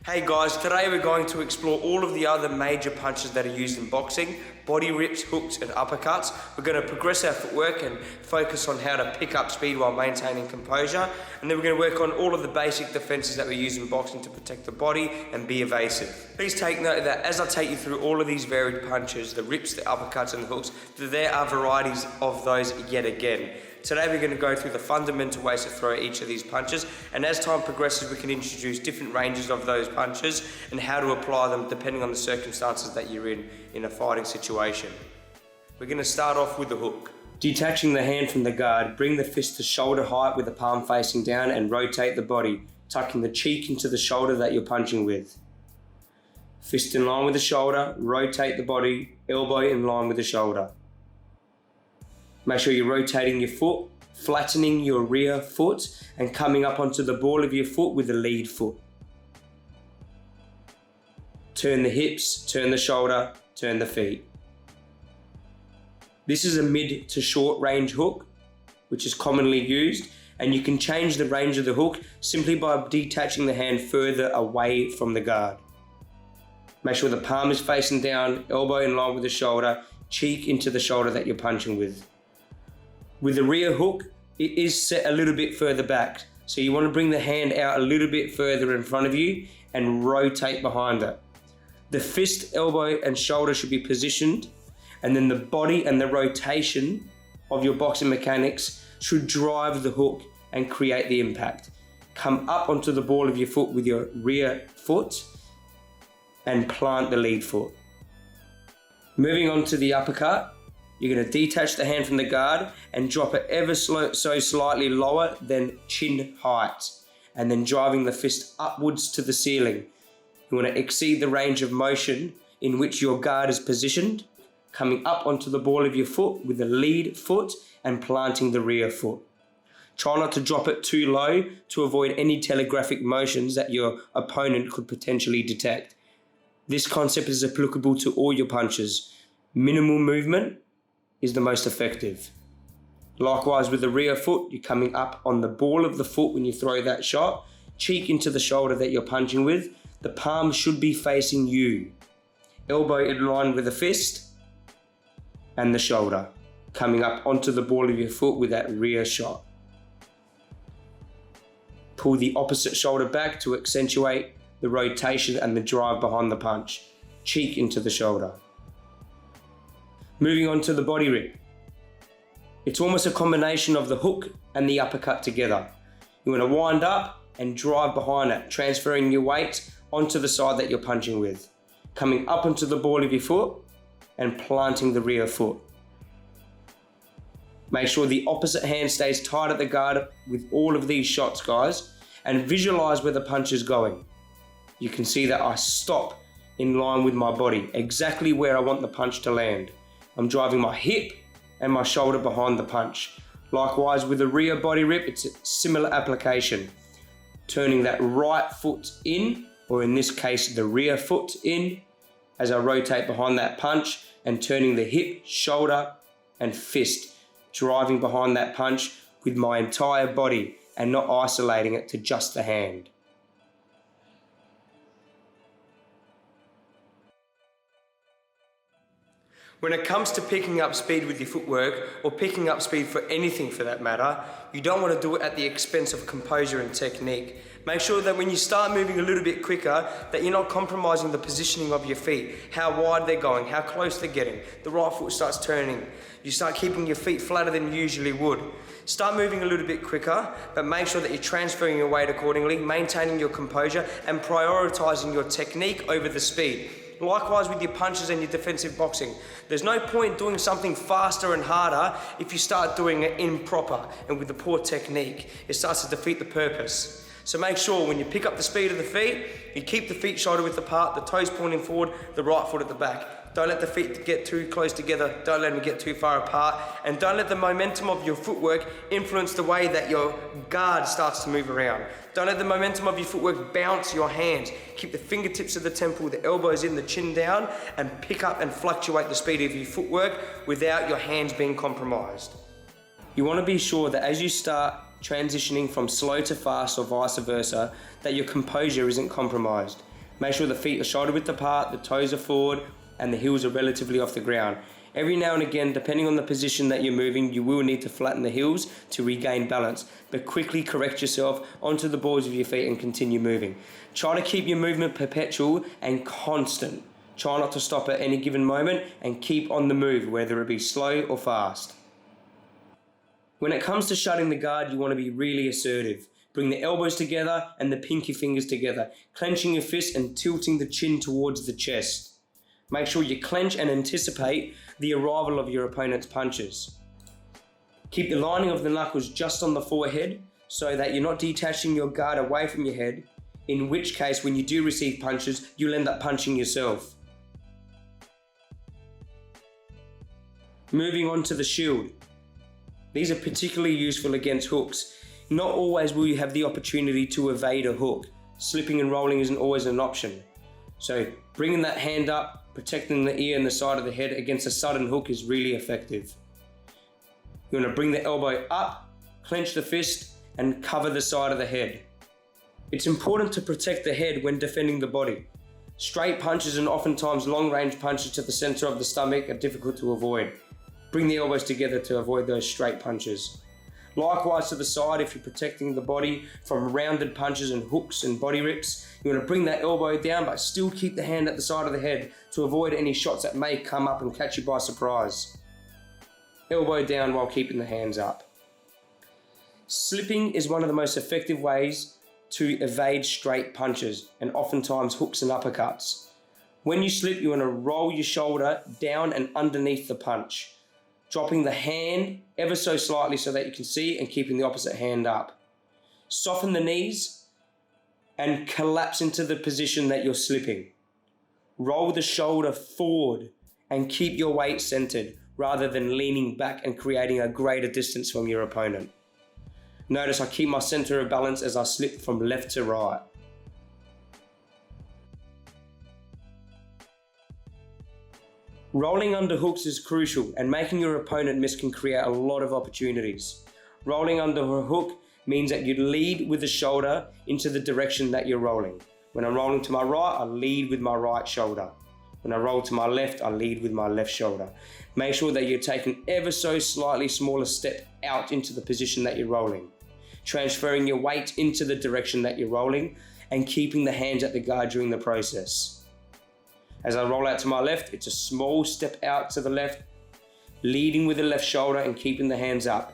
Hey guys, today we're going to explore all of the other major punches that are used in boxing: body rips, hooks and uppercuts. We're going to progress our footwork and focus on how to pick up speed while maintaining composure, and then we're going to work on all of the basic defenses that we use in boxing to protect the body and be evasive. Please take note that as I take you through all of these varied punches, the rips, the uppercuts and the hooks, that there are varieties of those yet again. Today we're going to go through the fundamental ways to throw each of these punches, and as time progresses we can introduce different ranges of those punches and how to apply them depending on the circumstances that you're in a fighting situation. We're going to start off with the hook. Detaching the hand from the guard, bring the fist to shoulder height with the palm facing down and rotate the body, tucking the cheek into the shoulder that you're punching with. Fist in line with the shoulder, rotate the body, elbow in line with the shoulder. Make sure you're rotating your foot, flattening your rear foot and coming up onto the ball of your foot with the lead foot. Turn the hips, turn the shoulder, turn the feet. This is a mid to short range hook, which is commonly used, and you can change the range of the hook simply by detaching the hand further away from the guard. Make sure the palm is facing down, elbow in line with the shoulder, cheek into the shoulder that you're punching with. With the rear hook, it is set a little bit further back, so you want to bring the hand out a little bit further in front of you and rotate behind it. The fist, elbow and shoulder should be positioned, and then the body and the rotation of your boxing mechanics should drive the hook and create the impact. Come up onto the ball of your foot with your rear foot and plant the lead foot. Moving on to the uppercut. You're going to detach the hand from the guard and drop it ever so slightly lower than chin height, and then driving the fist upwards to the ceiling. You want to exceed the range of motion in which your guard is positioned, coming up onto the ball of your foot with the lead foot and planting the rear foot. Try not to drop it too low to avoid any telegraphic motions that your opponent could potentially detect. This concept is applicable to all your punches. Minimal movement is the most effective. Likewise with the rear foot, you're coming up on the ball of the foot when you throw that shot, cheek into the shoulder that you're punching with. The palm should be facing you. Elbow in line with the fist and the shoulder, coming up onto the ball of your foot with that rear shot. Pull the opposite shoulder back to accentuate the rotation and the drive behind the punch. Cheek into the shoulder. Moving on to the body rip. It's almost a combination of the hook and the uppercut together. You want to wind up and drive behind it, transferring your weight onto the side that you're punching with. Coming up onto the ball of your foot and planting the rear foot. Make sure the opposite hand stays tight at the guard with all of these shots, guys, and visualize where the punch is going. You can see that I stop in line with my body, exactly where I want the punch to land. I'm driving my hip and my shoulder behind the punch. Likewise with the rear body rip, it's a similar application. Turning that right foot in, or in this case the rear foot in, as I rotate behind that punch, and turning the hip, shoulder and fist, driving behind that punch with my entire body and not isolating it to just the hand. When it comes to picking up speed with your footwork, or picking up speed for anything for that matter, you don't want to do it at the expense of composure and technique. Make sure that when you start moving a little bit quicker, that you're not compromising the positioning of your feet, how wide they're going, how close they're getting. The right foot starts turning. You start keeping your feet flatter than you usually would. Start moving a little bit quicker, but make sure that you're transferring your weight accordingly, maintaining your composure and prioritizing your technique over the speed. Likewise with your punches and your defensive boxing. There's no point doing something faster and harder if you start doing it improper and with the poor technique. It starts to defeat the purpose. So make sure when you pick up the speed of the feet, you keep the feet shoulder width apart, the toes pointing forward, the right foot at the back. Don't let the feet get too close together, don't let them get too far apart, and don't let the momentum of your footwork influence the way that your guard starts to move around. Don't let the momentum of your footwork bounce your hands. Keep the fingertips of the temple, the elbows in, the chin down, and pick up and fluctuate the speed of your footwork without your hands being compromised. You want to be sure that as you start transitioning from slow to fast or vice versa, that your composure isn't compromised. Make sure the feet are shoulder width apart, the toes are forward, and the heels are relatively off the ground. Every now and again, depending on the position that you're moving, you will need to flatten the heels to regain balance, but quickly correct yourself onto the balls of your feet and continue moving. Try to keep your movement perpetual and constant. Try not to stop at any given moment and keep on the move, whether it be slow or fast. When it comes to shutting the guard, you want to be really assertive. Bring the elbows together and the pinky fingers together, clenching your fist and tilting the chin towards the chest. Make sure you clench and anticipate the arrival of your opponent's punches. Keep the lining of the knuckles just on the forehead so that you're not detaching your guard away from your head, in which case when you do receive punches, you'll end up punching yourself. Moving on to the shield. These are particularly useful against hooks. Not always will you have the opportunity to evade a hook. Slipping and rolling isn't always an option. So bringing that hand up, protecting the ear and the side of the head against a sudden hook is really effective. You want to bring the elbow up, clench the fist, and cover the side of the head. It's important to protect the head when defending the body. Straight punches and oftentimes long-range punches to the center of the stomach are difficult to avoid. Bring the elbows together to avoid those straight punches. Likewise to the side, if you're protecting the body from rounded punches and hooks and body rips, you want to bring that elbow down but still keep the hand at the side of the head to avoid any shots that may come up and catch you by surprise. Elbow down while keeping the hands up. Slipping is one of the most effective ways to evade straight punches and oftentimes hooks and uppercuts. When you slip, you want to roll your shoulder down and underneath the punch, dropping the hand ever so slightly so that you can see and keeping the opposite hand up. Soften the knees and collapse into the position that you're slipping. Roll the shoulder forward and keep your weight centered rather than leaning back and creating a greater distance from your opponent. Notice I keep my center of balance as I slip from left to right. Rolling under hooks is crucial, and making your opponent miss can create a lot of opportunities. Rolling under a hook means that you lead with the shoulder into the direction that you're rolling. When I'm rolling to my right, I lead with my right shoulder. When I roll to my left, I lead with my left shoulder. Make sure that you're taking ever so slightly smaller step out into the position that you're rolling, transferring your weight into the direction that you're rolling, and keeping the hands at the guard during the process. As I roll out to my left, it's a small step out to the left, leading with the left shoulder and keeping the hands up.